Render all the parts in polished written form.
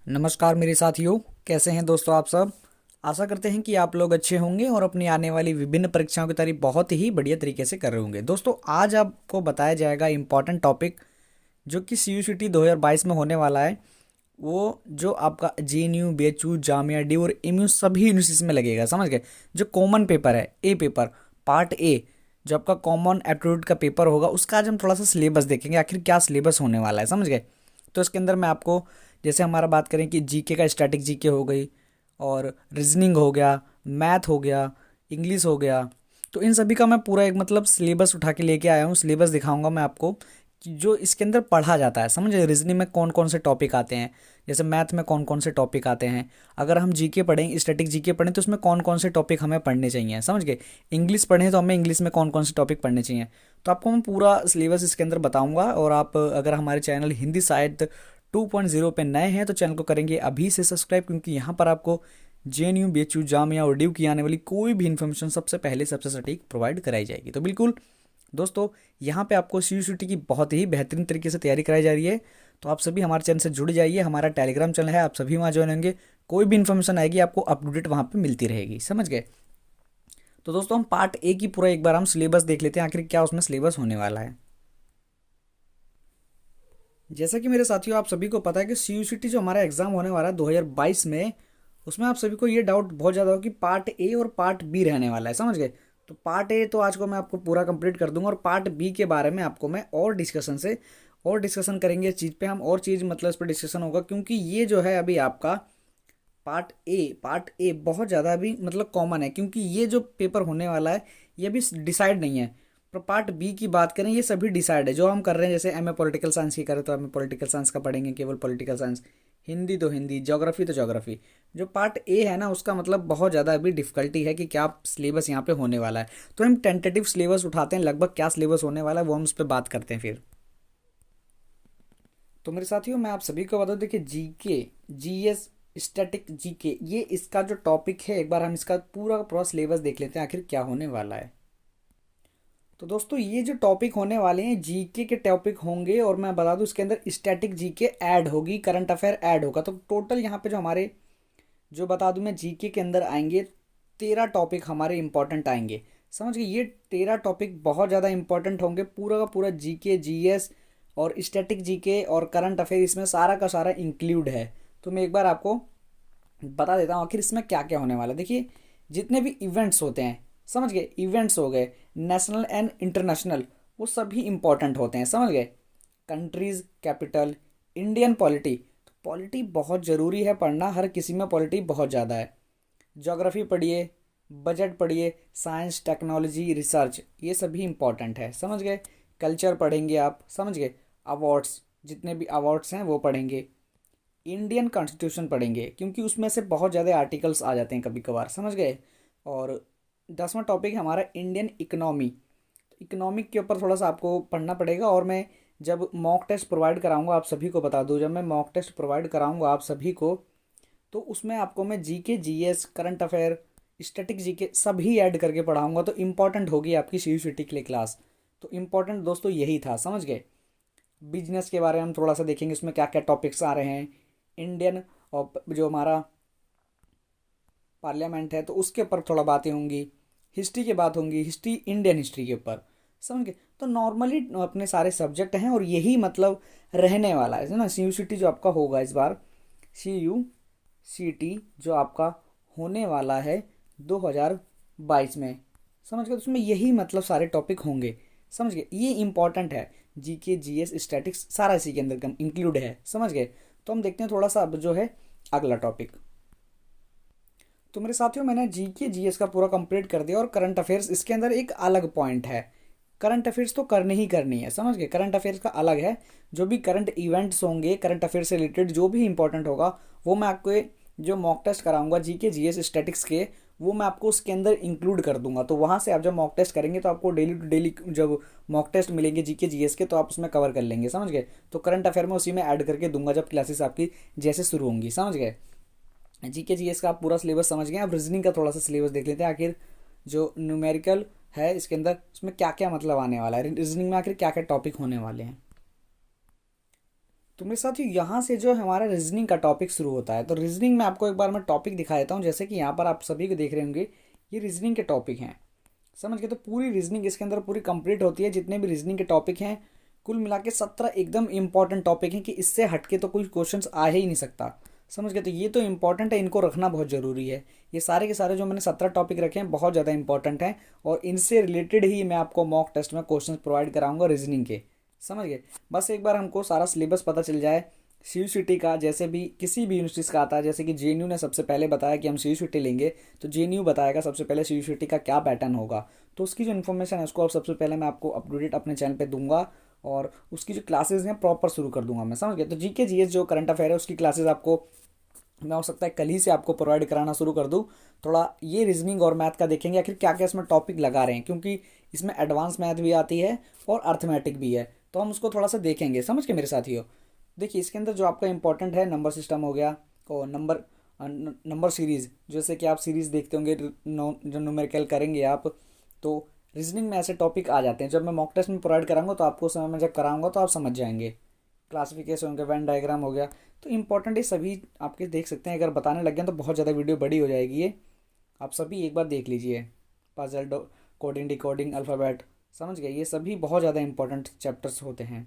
नमस्कार मेरे साथियों। कैसे हैं दोस्तों आप सब। आशा करते हैं कि आप लोग अच्छे होंगे और अपनी आने वाली विभिन्न परीक्षाओं की तैयारी बहुत ही बढ़िया तरीके से कर रहे होंगे। दोस्तों आज आपको बताया जाएगा इम्पॉर्टेंट टॉपिक जो कि CUCT 2022 में होने वाला है। वो जो आपका JNU BHU जामिया डी और MU सभी यूनिवर्सिटीज में लगेगा, समझ गए। जो कॉमन पेपर है ए पेपर पार्ट ए, जो आपका कॉमन एप्टीट्यूड का पेपर होगा, उसका आज हम थोड़ा सा सिलेबस देखेंगे, आखिर क्या सिलेबस होने वाला है, समझ गए। तो इसके अंदर मैं आपको, जैसे हमारा बात करें कि जीके का स्टैटिक जीके हो गई, और रीजनिंग हो गया, मैथ हो गया, इंग्लिश हो गया, तो इन सभी का मैं पूरा एक मतलब सिलेबस उठा के लेके आया हूँ। सिलेबस दिखाऊंगा मैं आपको कि जो इसके अंदर पढ़ा जाता है, समझे। रीजनिंग में कौन कौन से टॉपिक आते हैं, जैसे मैथ में कौन कौन से टॉपिक आते हैं। अगर हम जीके पढ़ें, स्टैटिक जीके पढ़ें, तो उसमें कौन कौन से टॉपिक हमें पढ़ने चाहिए, समझ गए। इंग्लिश पढ़ें तो हमें इंग्लिश में कौन कौन से टॉपिक पढ़ने चाहिए। तो आपको मैं पूरा सिलेबस इसके अंदर बताऊंगा। और आप अगर हमारे चैनल हिंदी साहित्य 2.0 पे नए हैं तो चैनल को करेंगे अभी से सब्सक्राइब, क्योंकि यहाँ पर आपको JNU BHU जामिया और ड्यू की आने वाली कोई भी इन्फॉर्मेशन सबसे पहले सबसे सटीक प्रोवाइड कराई जाएगी। तो बिल्कुल दोस्तों, यहाँ पे आपको CUCT की बहुत ही बेहतरीन तरीके से तैयारी कराई जा रही है। तो आप सभी हमारे चैनल से जुड़ जाइए। हमारा टेलीग्राम चैनल है, आप सभी वहाँ ज्वाइन होंगे। कोई भी इन्फॉर्मेशन आएगी आपको अप टू डेट वहाँ पे मिलती रहेगी, समझ गए। तो दोस्तों हम पार्ट ए की पूरा एक बार हम सिलेबस देख लेते हैं, आखिर क्या उसमें सिलेबस होने वाला है। जैसा कि मेरे साथियों आप सभी को पता है कि CUCT जो हमारा एग्जाम होने वाला है 2022 में, उसमें आप सभी को ये डाउट बहुत ज़्यादा हो कि पार्ट ए और पार्ट बी रहने वाला है, समझ गए। तो पार्ट ए तो आज को मैं आपको पूरा कंप्लीट कर दूंगा, और पार्ट बी के बारे में आपको मैं और डिस्कशन करेंगे इस चीज़ पे हम, और चीज़ मतलब इस पर डिस्कशन होगा, क्योंकि ये जो है अभी आपका पार्ट ए बहुत ज़्यादा अभी मतलब कॉमन है, क्योंकि ये जो पेपर होने वाला है ये अभी डिसाइड नहीं है। पर पार्ट बी की बात करें, ये सभी डिसाइड है। जो हम कर रहे हैं, जैसे MA पॉलिटिकल साइंस की करें तो हमें पॉलिटिकल साइंस का पढ़ेंगे, केवल पॉलिटिकल साइंस। हिंदी तो हिंदी, ज्योग्राफी तो ज्योग्राफी। जो पार्ट ए है ना, उसका मतलब बहुत ज़्यादा अभी डिफिकल्टी है कि क्या सिलेबस यहाँ पे होने वाला है। तो हम टेंटेटिव सिलेबस उठाते हैं, लगभग क्या सिलेबस होने वाला है वो हम उस पर बात करते हैं फिर। तो मेरे साथियों मैं आप सभी को बता दूं, देखिए जीके, जीएस, स्टैटिक जीके, ये इसका जो टॉपिक है, एक बार हम इसका पूरा का पूरा सिलेबस देख लेते हैं आखिर क्या होने वाला है। तो दोस्तों ये जो टॉपिक होने वाले हैं जीके के टॉपिक होंगे, और मैं बता दूं इसके अंदर स्टैटिक जीके ऐड होगी, करंट अफेयर ऐड होगा। तो टोटल यहाँ पे जो हमारे, जो बता दूं मैं, जीके के अंदर आएंगे 13 टॉपिक हमारे इंपॉर्टेंट आएंगे, समझ गए। ये 13 टॉपिक बहुत ज़्यादा इंपॉर्टेंट होंगे, पूरा का पूरा जीके, जीएस और स्टैटिक जीके और करंट अफेयर, इसमें सारा का सारा इंक्लूड है। तो मैं एक बार आपको बता देता हूँ आखिर इसमें क्या क्या होने वाला है। देखिए जितने भी इवेंट्स होते हैं, समझ गए, इवेंट्स हो गए नेशनल एंड इंटरनेशनल, वो सभी इंपॉर्टेंट होते हैं, समझ गए। कंट्रीज कैपिटल, इंडियन पॉलिटी, तो पॉलिटी बहुत ज़रूरी है पढ़ना, हर किसी में पॉलिटी बहुत ज़्यादा है। ज्योग्राफी पढ़िए, बजट पढ़िए, साइंस टेक्नोलॉजी रिसर्च, ये सभी इंपॉर्टेंट है, समझ गए। कल्चर पढ़ेंगे आप, समझ गए। अवार्ड्स, जितने भी अवार्ड्स हैं वो पढ़ेंगे। इंडियन कॉन्स्टिट्यूशन पढ़ेंगे, क्योंकि उसमें से बहुत ज़्यादा आर्टिकल्स आ जाते हैं कभी कभार, समझ गए। और 10वां टॉपिक है हमारा इंडियन इकोनॉमी। इकोनॉमिक के ऊपर थोड़ा सा आपको पढ़ना पड़ेगा, और मैं जब मॉक टेस्ट प्रोवाइड कराऊंगा आप सभी को बता दूं, जब मैं मॉक टेस्ट प्रोवाइड कराऊंगा आप सभी को, तो उसमें आपको मैं GK, GS, current affair, static GK सभी ऐड करके पढ़ाऊंगा। तो इंपॉर्टेंट होगी आपकी CUCT के लिए क्लास। तो इंपॉर्टेंट दोस्तों यही था, समझ गए। बिजनेस के बारे में हम थोड़ा सा देखेंगे, उसमें क्या क्या टॉपिक्स आ रहे हैं। इंडियन, और जो हमारा पार्लियामेंट है तो उसके ऊपर थोड़ा बातें होंगी। हिस्ट्री की बात होंगी, हिस्ट्री, इंडियन हिस्ट्री के ऊपर, समझ गए। तो नॉर्मली अपने सारे सब्जेक्ट हैं, और यही मतलब रहने वाला है ना। CUCT जो आपका होगा इस बार, CUCT जो आपका होने वाला है 2022 में, समझ गए। तो उसमें यही मतलब सारे टॉपिक होंगे, समझ गए। ये इंपॉर्टेंट है, जीके, जीएस, स्टैटिक्स सारा इसी के अंदर इंक्लूड है, समझ गए। तो हम देखते हैं थोड़ा सा अब जो है अगला टॉपिक। तो मेरे साथियों मैंने जीके, जीएस का पूरा कंप्लीट कर दिया, और करंट अफेयर्स इसके अंदर एक अलग पॉइंट है। करंट अफेयर्स तो करनी ही करनी है, समझ गए। करंट अफेयर्स का अलग है, जो भी करंट इवेंट्स होंगे करंट अफेयर्स से रिलेटेड जो भी इंपॉर्टेंट होगा, वो मैं आपको जो मॉक टेस्ट कराऊंगा जीके, जीएस, स्टैटिक्स के, वो मैं आपको उसके अंदर इंक्लूड कर दूंगा। तो वहाँ से आप जब मॉक टेस्ट करेंगे तो आपको डेली टू डेली जब मॉक टेस्ट मिलेंगे जीके, जीएस के, तो आप उसमें कवर कर लेंगे, समझ गए। तो करंट अफेयर में उसी में ऐड करके दूंगा जब क्लासेस आपकी जैसे शुरू होंगी, समझ गए। जीके, जीएस का आप पूरा सिलेबस समझ गए। अब रीजनिंग का थोड़ा सा सिलेबस देख लेते हैं, आखिर जो न्यूमेरिकल है इसके अंदर उसमें क्या क्या मतलब आने वाला है, रीजनिंग में आखिर क्या क्या टॉपिक होने वाले हैं। तो मेरे साथ ही यहाँ से जो है हमारा रीजनिंग का टॉपिक शुरू होता है। तो रीजनिंग में आपको एक बार मैं टॉपिक दिखा देता हूँ। जैसे कि यहाँ पर आप सभी को देख रहे होंगे, ये रीजनिंग के टॉपिक हैं, समझ गए। तो पूरी रीजनिंग इसके अंदर पूरी कंप्लीट होती है। जितने भी रीजनिंग के टॉपिक हैं कुल मिला के 17 एकदम इंपॉर्टेंट टॉपिक हैं कि इससे हटके तो कोई क्वेश्चंस आ ही नहीं सकता, समझ गए। तो ये तो इंपॉर्टेंट है, इनको रखना बहुत ज़रूरी है। ये सारे के सारे जो मैंने 17 टॉपिक रखे हैं बहुत ज़्यादा इंपॉर्टेंट हैं, और इनसे रिलेटेड ही मैं आपको मॉक टेस्ट में क्वेश्चंस प्रोवाइड कराऊंगा रीजनिंग के, समझ गए। बस एक बार हमको सारा सिलेबस पता चल जाए सी का, जैसे भी किसी भी यूनिवर्सिटीज़ का आता है। जैसे कि जेएनयू ने सबसे पहले बताया कि हम सी लेंगे, तो जेएनयू बताएगा सबसे पहले सी का क्या पैटर्न होगा। तो उसकी जो इन्फॉर्मेशन है उसको अब सबसे पहले मैं आपको अप टू डेट अपने चैनल पे दूंगा, और उसकी जो क्लासेस हैं प्रॉपर शुरू कर दूंगा मैं, समझ गए। तो जीके जीएस जो करंट अफेयर है उसकी क्लासेस आपको मैं हो सकता है कल ही से आपको प्रोवाइड कराना शुरू कर दूँ। थोड़ा ये रीजनिंग और मैथ का देखेंगे आखिर क्या क्या इसमें टॉपिक लगा रहे हैं, क्योंकि इसमें एडवांस मैथ भी आती है और अर्थमेटिक भी है। तो हम उसको थोड़ा सा देखेंगे, समझ के मेरे साथियों। देखिए इसके अंदर जो आपका इंपॉर्टेंट है नंबर सिस्टम हो गया, और नंबर सीरीज़, जैसे कि आप सीरीज़ देखते होंगे, जो न्यूमेरिकल करेंगे आप, तो रीजनिंग में ऐसे टॉपिक आ जाते हैं। जब मैं मॉक टेस्ट में प्रोवाइड कराऊंगा तो आपको समय में जब कराऊंगा तो आप समझ जाएंगे। क्लासिफिकेशन हो गया, वेन डायग्राम हो गया, तो इंपॉर्टेंट ये सभी आपके देख सकते हैं। अगर बताने लग गए तो बहुत ज़्यादा वीडियो बड़ी हो जाएगी, ये आप सभी एक बार देख लीजिए। पजल, कोडिंग, डिकोडिंग, अल्फ़ाबेट, समझ गए। ये सभी बहुत ज़्यादा इंपॉर्टेंट चैप्टर्स होते हैं।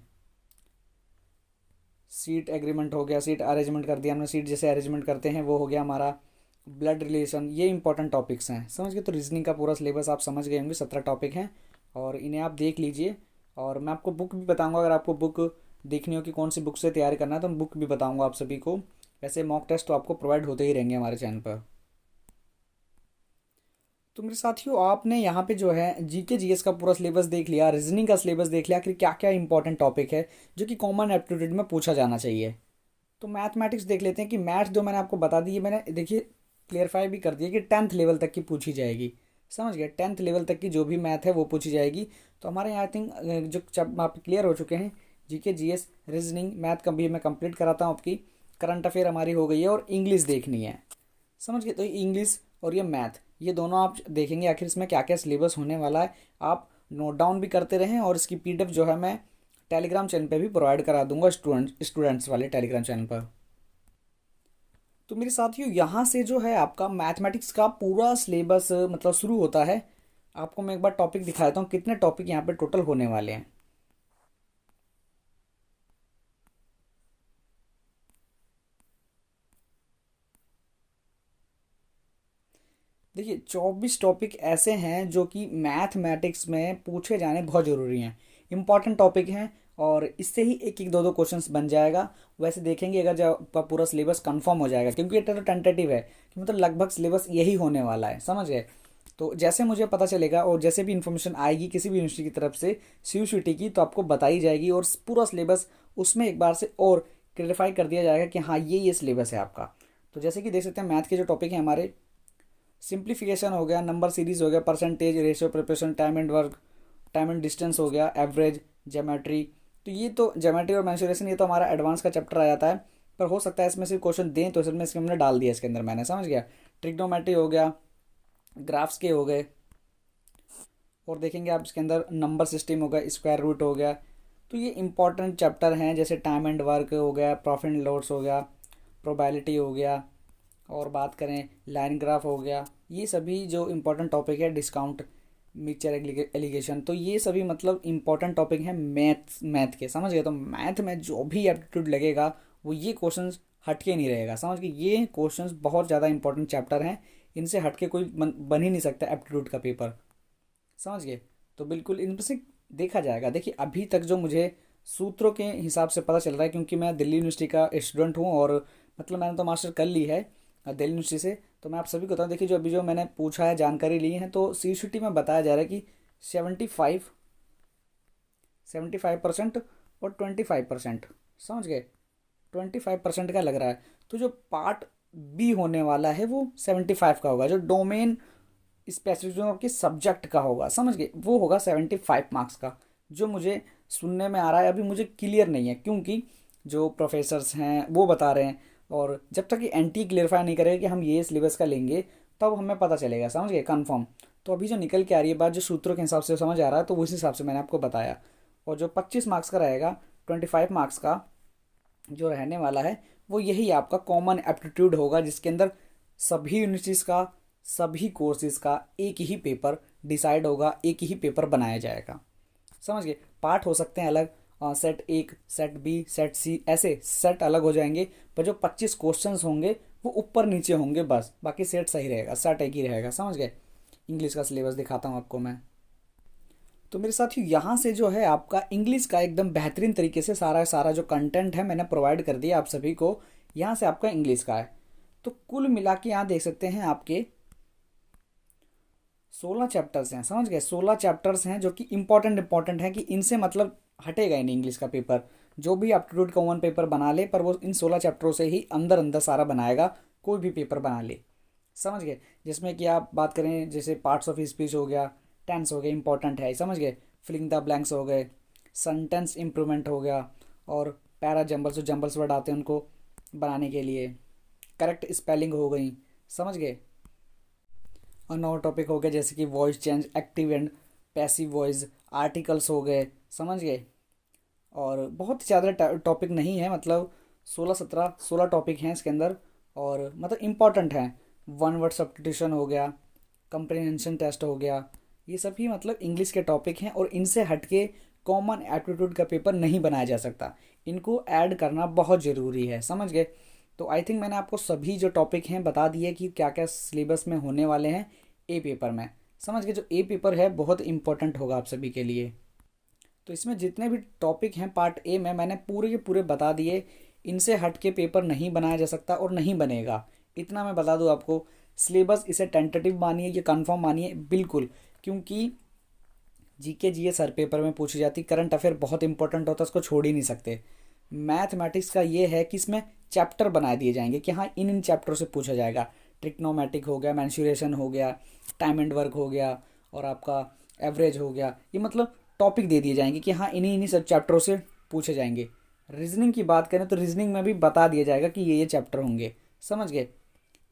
सीट एग्रीमेंट हो गया, सीट अरेंजमेंट कर दिया हमने, सीट जैसे अरेंजमेंट करते हैं वो हो गया हमारा। ब्लड रिलेशन, ये इंपॉर्टेंट टॉपिक्स हैं, समझ गए। तो रीजनिंग का पूरा सिलेबस आप समझ गए होंगे, 17 टॉपिक हैं, और इन्हें आप देख लीजिए। और मैं आपको बुक भी बताऊंगा, अगर आपको बुक देखनी हो कि कौन सी बुक से तैयारी करना है तो मैं बुक भी बताऊंगा आप सभी को। ऐसे मॉक टेस्ट तो आपको प्रोवाइड होते ही रहेंगे हमारे चैनल पर। तो मेरे साथियों आपने यहाँ पे जो है जीके जीएस का पूरा सिलेबस देख लिया, रीजनिंग का सिलेबस देख लिया, आखिर क्या क्या इंपॉर्टेंट टॉपिक है जो कि कॉमन एप्टीट्यूड में पूछा जाना चाहिए। तो मैथमेटिक्स देख लेते हैं कि मैथ्स जो मैंने आपको बता दी है, मैंने देखिए क्लियरफाई भी कर दिया कि 10th लेवल तक की पूछी जाएगी, समझ गए। 10th लेवल तक की जो भी मैथ है वो पूछी जाएगी। तो हमारे यहाँ आई थिंक जो आप क्लियर हो चुके हैं, जीके जीएस रीजनिंग मैथ का भी मैं कंप्लीट कराता हूँ आपकी। करंट अफेयर हमारी हो गई है, और इंग्लिश देखनी है, समझ गए। तो इंग्लिश और ये मैथ, ये दोनों आप देखेंगे आखिर इसमें क्या क्या सिलेबस होने वाला है। आप नोट डाउन भी करते रहें, और इसकी पीडीएफ जो है मैं टेलीग्राम चैनल पे भी प्रोवाइड करा दूंगा, स्टूडेंट्स वाले टेलीग्राम चैनल पर। तो मेरे साथियों यहाँ से जो है आपका मैथमेटिक्स का पूरा सिलेबस मतलब शुरू होता है। आपको मैं एक बार टॉपिक दिखा देता हूँ कितने टॉपिक यहाँ पे टोटल होने वाले हैं। देखिए 24 टॉपिक ऐसे हैं जो कि मैथमेटिक्स में पूछे जाने बहुत ज़रूरी हैं, इंपॉर्टेंट टॉपिक हैं, और इससे ही एक एक दो दो क्वेश्चंस बन जाएगा। वैसे देखेंगे अगर जब आपका पूरा सिलेबस कंफर्म हो जाएगा, क्योंकि ये तो टेंटेटिव है कि मतलब लगभग सिलेबस यही होने वाला है, समझ गए। तो जैसे मुझे पता चलेगा और जैसे भी इन्फॉर्मेशन आएगी किसी भी यूनिवर्सिटी की तरफ से सी की, तो आपको बताई जाएगी, और पूरा सिलेबस उसमें एक बार से और क्लेरिफाई कर दिया जाएगा कि हाँ ये सिलेबस है आपका। तो जैसे कि देख सकते हैं मैथ के जो टॉपिक हैं हमारे, सिंप्लीफिकेशन हो गया, नंबर सीरीज हो गया, percentage, ratio, preparation, time and work, time and distance हो गया, एवरेज, ज्योमेट्री। तो ये तो ज्योमेट्री और मेंसुरेशन ये तो हमारा एडवांस का चैप्टर आ जाता है, पर हो सकता है इसमें सिर्फ क्वेश्चन दें तो इसमें इसके हमने डाल दिया इसके अंदर, मैंने, समझ गया। ट्रिग्नोमेट्री हो गया, ग्राफ्स के हो गए, और देखेंगे आप इसके अंदर नंबर सिस्टम हो गया, स्क्वायर रूट हो गया। तो ये इंपॉर्टेंट चैप्टर हैं, जैसे टाइम एंड वर्क हो गया, प्रॉफिट एंड लॉस हो गया, प्रोबेबिलिटी हो गया, और बात करें लाइन ग्राफ हो गया। ये सभी जो इम्पोर्टेंट टॉपिक है, डिस्काउंट, मिक्सचर एलिगेशन, तो ये सभी मतलब इम्पोर्टेंट टॉपिक हैं मैथ के, समझ गए। तो मैथ में जो भी एप्टीट्यूड लगेगा वो ये क्वेश्चंस हटके नहीं रहेगा, समझ गए। ये क्वेश्चंस बहुत ज़्यादा इंपॉर्टेंट चैप्टर हैं, इनसे हटके कोई बन ही नहीं सकता एप्टीट्यूड का पेपर, समझ गए। तो बिल्कुल इनमें से देखा जाएगा। देखिए अभी तक जो मुझे सूत्रों के हिसाब से पता चल रहा है, क्योंकि मैं दिल्ली यूनिवर्सिटी का स्टूडेंट हूँ, और मतलब मैंने तो मास्टर कर ली है दिल्ली यूनिवर्सिटी से, तो मैं आप सभी को बताऊँ। देखिए जो अभी जो मैंने पूछा है, जानकारी ली है, तो सी में बताया जा रहा है कि 75% और 25%, समझ गए। 25% का लग रहा है। तो जो पार्ट बी होने वाला है वो 75 का होगा, जो डोमेन स्पेसिफिक जो आपके सब्जेक्ट का होगा, समझ गए, वो होगा 75 मार्क्स का। जो मुझे सुनने में आ रहा है, अभी मुझे क्लियर नहीं है, क्योंकि जो प्रोफेसर्स हैं वो बता रहे हैं, और जब तक कि एनटी क्लियरफाई नहीं करेगा कि हम ये सिलेबस का लेंगे तब हमें पता चलेगा, समझ गए, कंफर्म। तो अभी जो निकल के आ रही है बात, जो सूत्रों के हिसाब से समझ आ रहा है, तो उस हिसाब से मैंने आपको बताया। और जो 25 मार्क्स का रहेगा, 25 मार्क्स का, जो रहने वाला है वो यही आपका कॉमन एप्टीट्यूड होगा, जिसके अंदर सभी यूनिवर्सिटीज़ का, सभी कोर्सेज का एक ही पेपर डिसाइड होगा, एक ही पेपर बनाया जाएगा। समझ गए। पार्ट हो सकते हैं अलग, सेट 1, सेट बी, सेट सी, ऐसे सेट अलग हो जाएंगे, पर जो 25 क्वेश्चंस होंगे वो ऊपर नीचे होंगे बस, बाकी सेट सही रहेगा, सेट एक ही रहेगा। समझ गए। इंग्लिश का सिलेबस दिखाता हूँ आपको मैं। तो मेरे साथियों यहाँ से जो है आपका इंग्लिश का एकदम बेहतरीन तरीके से सारा सारा जो कंटेंट है मैंने प्रोवाइड कर दिया आप सभी को। यहाँ से आपका इंग्लिश का है। तो कुल मिला के यहाँ देख सकते हैं आपके 16 चैप्टर्स हैं। समझ गए। 16 चैप्टर्स हैं जो कि इंपॉर्टेंट हैं, कि इनसे मतलब हटेगा ही नहीं इंग्लिश का पेपर। जो भी एप्टीट्यूड कॉमन पेपर बना ले, पर वो इन 16 चैप्टरों से ही अंदर अंदर सारा बनाएगा, कोई भी पेपर बना ले। समझ गए। जिसमें कि आप बात करें जैसे पार्ट्स ऑफ स्पीच हो गया, टेंस हो गया, इंपॉर्टेंट है। समझ गए। फिलिंग द ब्लैंक्स हो गए, सेंटेंस इम्प्रूवमेंट हो गया, और पैरा जंबल्स, जो जंबल्स वर्ड आते हैं उनको बनाने के लिए, करेक्ट स्पेलिंग हो गई। समझ गए। और नौ टॉपिक हो गए जैसे कि voice change, active and passive voice, articles हो गए। समझ गए। और बहुत ज़्यादा टॉपिक नहीं है, मतलब 16 टॉपिक हैं इसके अंदर, और मतलब इम्पॉर्टेंट हैं। वन वर्ड सब्स्टिट्यूशन हो गया, कंप्रीहेंशन टेस्ट हो गया, ये सभी मतलब इंग्लिश के टॉपिक हैं, और इनसे हटके कॉमन एप्टीट्यूड का पेपर नहीं बनाया जा सकता। इनको ऐड करना बहुत ज़रूरी है। समझ गए। तो आई थिंक मैंने आपको सभी जो टॉपिक हैं बता दिए कि क्या क्या सिलेबस में होने वाले हैं ए पेपर में। समझ गए। जो ए पेपर है बहुत इंपॉर्टेंट होगा आप सभी के लिए। तो इसमें जितने भी टॉपिक हैं पार्ट ए में मैंने पूरे के पूरे बता दिए। इनसे हट के पेपर नहीं बनाया जा सकता और नहीं बनेगा, इतना मैं बता दूं आपको। सिलेबस इसे टेंटेटिव मानिए, ये कंफर्म मानिए बिल्कुल, क्योंकि जीके जीएस हर पेपर में पूछी जाती, करंट अफेयर बहुत इंपॉर्टेंट होता है, उसको छोड़ ही नहीं सकते। मैथमेटिक्स का ये है कि इसमें चैप्टर बना दिए जाएंगे कि हाँ इन इन चैप्टरों से पूछा जाएगा। ट्रिग्नोमेट्रिक हो गया, मेंसुरेशन हो गया, टाइम एंड वर्क हो गया, और आपका एवरेज हो गया। ये मतलब टॉपिक दे दिए जाएंगे कि हाँ इन्हीं इन्हीं सब चैप्टरों से पूछे जाएंगे। रीजनिंग की बात करें तो रीजनिंग में भी बता दिया जाएगा कि ये चैप्टर होंगे। समझ गए।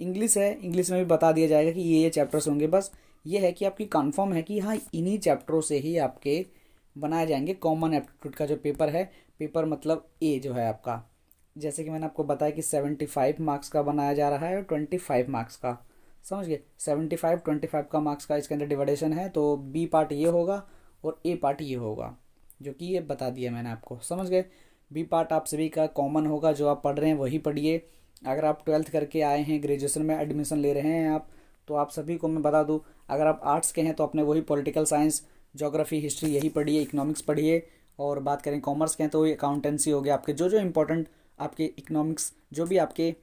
इंग्लिश है, इंग्लिश में भी बता दिया जाएगा कि ये चैप्टर्स होंगे। बस ये है कि आपकी कंफर्म है कि हाँ इन्हीं चैप्टरों से ही आपके बनाए जाएंगे कॉमन एप्टीट्यूड का जो पेपर है। पेपर मतलब ए जो है आपका, जैसे कि मैंने आपको बताया कि 75 मार्क्स का बनाया जा रहा है और 25 मार्क्स का। समझ गए। 75 25 का मार्क्स का इसके अंदर डिवाइडेशन है, तो बी पार्ट ये होगा और ए पार्ट ये होगा, जो कि ये बता दिया मैंने आपको। समझ गए। बी पार्ट आप सभी का कॉमन होगा, जो आप पढ़ रहे हैं वही पढ़िए। अगर आप 12th करके आए हैं, ग्रेजुएशन में एडमिशन ले रहे हैं आप, तो आप सभी को मैं बता दूं, अगर आप आर्ट्स के हैं तो अपने वही पॉलिटिकल साइंस, ज्योग्राफी, हिस्ट्री यही पढ़िए, इकोनॉमिक्स पढ़िए। और बात करें कॉमर्स के हैं तो वही अकाउंटेंसी हो गया, आपके जो जो इंपॉर्टेंट आपके इकोनॉमिक्स, जो भी आपके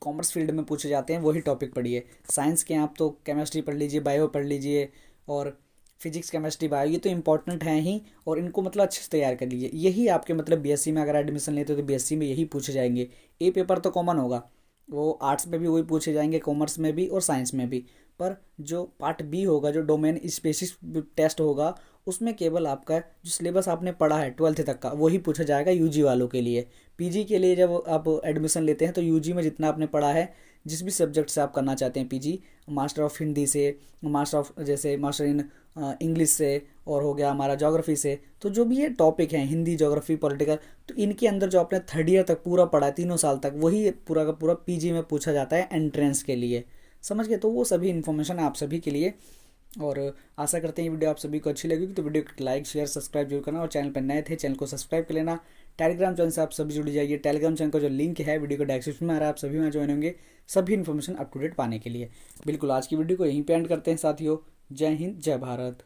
कॉमर्स फील्ड में पूछे जाते हैं वही टॉपिक पढ़िए। साइंस के हैं आप तो केमिस्ट्री पढ़ लीजिए, बायो पढ़ लीजिए, और फिजिक्स, केमिस्ट्री, बायो, ये तो इंपॉर्टेंट हैं ही, और इनको मतलब अच्छे से तैयार कर लीजिए। यही आपके मतलब बीएससी में अगर एडमिशन लेते हो तो बीएससी में यही पूछे जाएंगे। ए पेपर तो कॉमन होगा, वो आर्ट्स में भी वही पूछे जाएंगे, कॉमर्स में भी और साइंस में भी। पर जो पार्ट बी होगा, जो डोमेन स्पेसिफिक टेस्ट होगा, उसमें केवल आपका जो सिलेबस आपने पढ़ा है 12th तक का वही पूछा जाएगा यूजी वालों के लिए। पीजी के लिए जब आप एडमिशन लेते हैं तो यूजी में जितना आपने पढ़ा है, जिस भी सब्जेक्ट से आप करना चाहते हैं पीजी, मास्टर ऑफ हिंदी से, मास्टर ऑफ जैसे मास्टर इन इंग्लिश से, और हो गया हमारा ज्योग्राफी से, तो जो भी ये टॉपिक हैं हिंदी, ज्योग्राफी, पॉलिटिकल, तो इनके अंदर जो आपने 3rd ईयर तक पूरा पढ़ा है 3 साल तक, वही पूरा का पूरा पीजी में पूछा जाता है एंट्रेंस के लिए। समझ गए। तो वो सभी इन्फॉर्मेशन है आप सभी के लिए, और आशा करते हैं ये वीडियो आप सभी को अच्छी लगेगी। तो वीडियो को लाइक, शेयर, सब्सक्राइब जरूर करना, और चैनल पर नए थे चैनल को सब्सक्राइब कर लेना। टेलीग्राम चैनल से आप सभी जुड़ जाइए। टेलीग्राम चैनल का जो लिंक है वीडियो को डिस्क्रिप्शन में आ रहा है, आप सभी में ज्वाइन होंगे सभी इन्फॉर्मेशन अप टू डेट पाने के लिए। बिल्कुल आज की वीडियो को यहीं पे एंड करते हैं साथियों। जय हिंद, जय भारत।